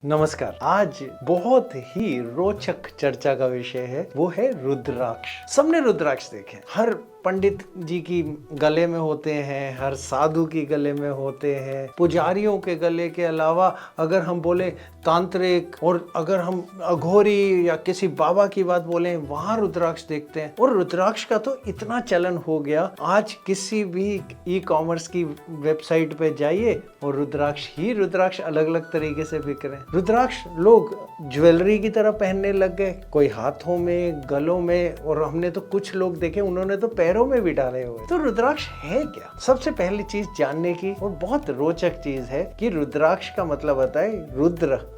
नमस्कार। आज बहुत ही रोचक चर्चा का विषय है, वो है रुद्राक्ष। सबने रुद्राक्ष देखे, हर पंडित जी की गले में होते हैं, हर साधु की गले में होते हैं, पुजारियों के गले के अलावा अगर हम बोले तांत्रिक और अगर हम अघोरी या किसी बाबा की बात बोलें वहां रुद्राक्ष देखते हैं। और रुद्राक्ष का तो इतना चलन हो गया, आज किसी भी ई कॉमर्स की वेबसाइट पे जाइए और रुद्राक्ष अलग अलग तरीके से बिक रहे हैं। रुद्राक्ष लोग ज्वेलरी की तरह पहनने लग गए, कोई हाथों में, गलों में, और हमने तो कुछ लोग देखे उन्होंने तो पैरों में भी डाले हुए। तो रुद्राक्ष है क्या? सबसे पहली चीज जानने की और बहुत रोचक चीज है कि रुद्राक्ष का मतलब होता है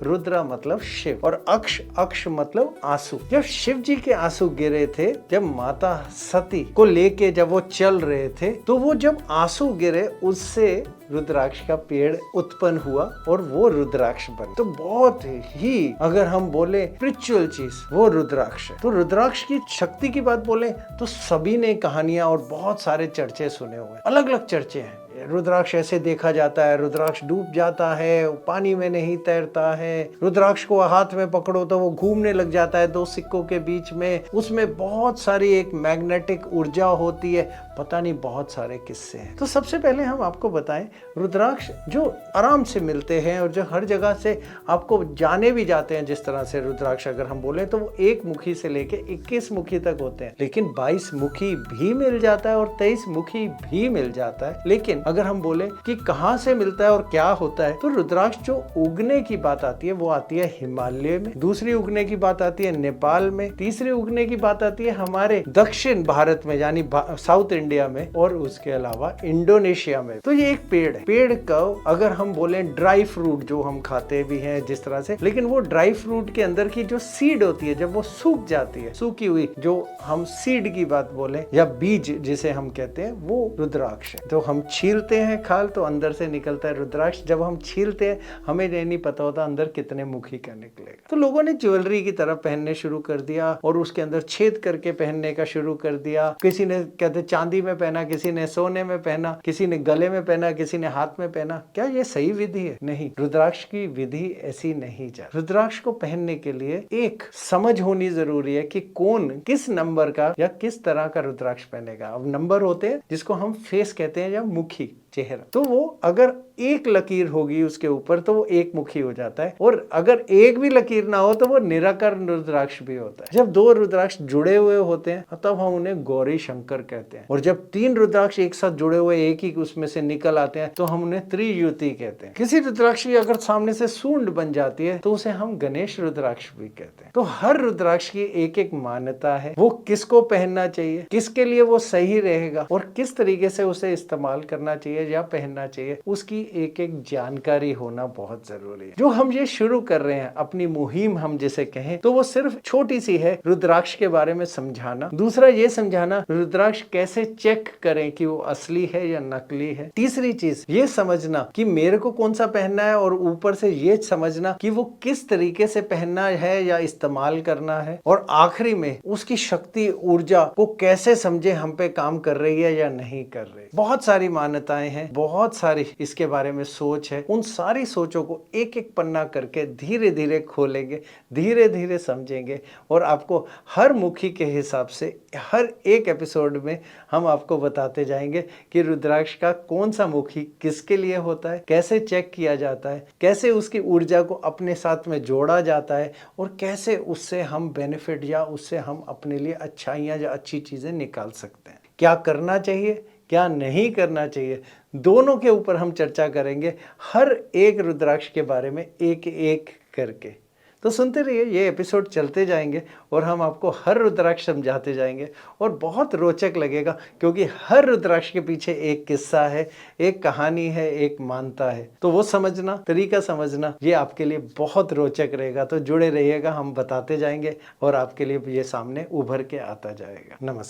रुद्र मतलब शिव, और अक्ष मतलब आंसू। जब शिव जी के आंसू गिरे थे, जब माता सती को लेके जब वो चल रहे थे, तो वो जब आंसू गिरे उससे रुद्राक्ष का पेड़ उत्पन्न हुआ और वो रुद्राक्ष बने। तो बहुत ही अगर हम बोले स्पिरिचुअल चीज वो रुद्राक्ष है। तो रुद्राक्ष की शक्ति की बात बोले तो सभी ने कहानियां और बहुत सारे चर्चे सुने हुए, अलग अलग चर्चे हैं। रुद्राक्ष ऐसे देखा जाता है, रुद्राक्ष डूब जाता है, पानी में नहीं तैरता है, रुद्राक्ष को हाथ में पकड़ो तो वो घूमने लग जाता है दो सिक्कों के बीच में, उसमें बहुत सारी एक मैग्नेटिक ऊर्जा होती है, पता नहीं बहुत सारे किस्से हैं। तो सबसे पहले हम आपको बताएं, रुद्राक्ष जो आराम से मिलते हैं और जो हर जगह से आपको जाने भी जाते हैं, जिस तरह से रुद्राक्ष अगर हम बोले तो वो 1 मुखी से लेके 21 मुखी तक होते हैं, लेकिन 22 मुखी भी मिल जाता है और 23 मुखी भी मिल जाता है। लेकिन अगर हम बोले कि कहां से मिलता है और क्या होता है, तो रुद्राक्ष जो उगने की बात आती है वो आती है हिमालय में, दूसरी उगने की बात आती है नेपाल में, तीसरी उगने की बात आती है हमारे दक्षिण भारत में यानी साउथ इंडिया में, और उसके अलावा इंडोनेशिया में। तो ये एक पेड़ है। पेड़ का अगर हम बोले ड्राई फ्रूट जो हम खाते भी हैं जिस तरह से, लेकिन वो ड्राई फ्रूट के अंदर की जो सीड होती है जब वो सूख जाती है, सूखी हुई जो हम सीड की बात बोले या बीज जिसे हम कहते हैं, वो रुद्राक्ष है। तो हम छीलते हैं खाल तो अंदर से निकलता है रुद्राक्ष। जब हम छीलते हैं हमें नहीं पता होता अंदर कितने मुखी का निकलेगा। तो लोगों ने ज्वेलरी की तरह पहनने शुरू कर दिया और उसके अंदर छेद करके पहनने का शुरू कर दिया। किसी ने कहते चांदी में पहना, किसी ने सोने में पहना, किसी ने गले में पहना, किसी ने हाथ में पहना। क्या ये सही विधि है? नहीं, रुद्राक्ष की विधि ऐसी नहीं जा। रुद्राक्ष को पहनने के लिए एक समझ होनी जरूरी है कि कौन किस नंबर का या किस तरह का रुद्राक्ष पहनेगा। अब नंबर होते हैं जिसको हम फेस कहते हैं या मुखी चेहरा, तो वो अगर एक लकीर होगी उसके ऊपर तो वो एक मुखी हो जाता है, और अगर एक भी लकीर ना हो तो वो निराकार रुद्राक्ष भी होता है। जब 2 रुद्राक्ष जुड़े हुए होते हैं तब हम उन्हें गौरी शंकर कहते हैं, और जब 3 रुद्राक्ष एक साथ जुड़े हुए एक ही उसमें से निकल आते हैं तो हम उन्हें त्रियुति कहते हैं। किसी रुद्राक्ष की अगर सामने से सूंड बन जाती है तो उसे हम गणेश रुद्राक्ष भी कहते हैं। तो हर रुद्राक्ष की एक एक मान्यता है, वो किसको पहनना चाहिए, किसके लिए वो सही रहेगा और किस तरीके से उसे इस्तेमाल करना चाहिए या पहनना चाहिए, उसकी एक एक जानकारी होना बहुत जरूरी है। जो हम ये शुरू कर रहे हैं अपनी मुहिम हम जिसे कहें, तो वो सिर्फ छोटी सी है, रुद्राक्ष के बारे में समझाना। दूसरा ये समझाना रुद्राक्ष कैसे चेक करें कि वो असली है या नकली है। तीसरी चीज ये समझना कि मेरे को कौन सा पहनना है, और ऊपर से ये समझना कि वो किस तरीके से पहनना है या इस्तेमाल करना है। और आखिरी में उसकी शक्ति ऊर्जा को कैसे समझे हम पे काम कर रही है या नहीं कर रही। बहुत सारी मान्यताएं हैं, बहुत सारी इसके बारे में सोच है। उन सारी सोचों को एक एक पन्ना करके धीरे धीरे खोलेंगे, धीरे धीरे समझेंगे, और आपको हर मुखी के हिसाब से हर एक एपिसोड में हम आपको बताते जाएंगे कि रुद्राक्ष का कौन सा मुखी किसके लिए होता है, कैसे चेक किया जाता है, कैसे उसकी ऊर्जा को अपने साथ में जोड़ा जाता है, और कैसे उससे हम बेनिफिट या उससे हम अपने लिए अच्छाइयाँ या अच्छी चीज़ें निकाल सकते हैं। क्या करना चाहिए, क्या नहीं करना चाहिए, दोनों के ऊपर हम चर्चा करेंगे, हर एक रुद्राक्ष के बारे में एक एक करके। तो सुनते रहिए, ये एपिसोड चलते जाएंगे और हम आपको हर रुद्राक्ष समझाते जाएंगे, और बहुत रोचक लगेगा क्योंकि हर रुद्राक्ष के पीछे एक किस्सा है, एक कहानी है, एक मान्यता है। तो वो समझना, तरीका समझना, ये आपके लिए बहुत रोचक रहेगा। तो जुड़े रहिएगा, हम बताते जाएंगे और आपके लिए ये सामने उभर के आता जाएगा। नमस्कार।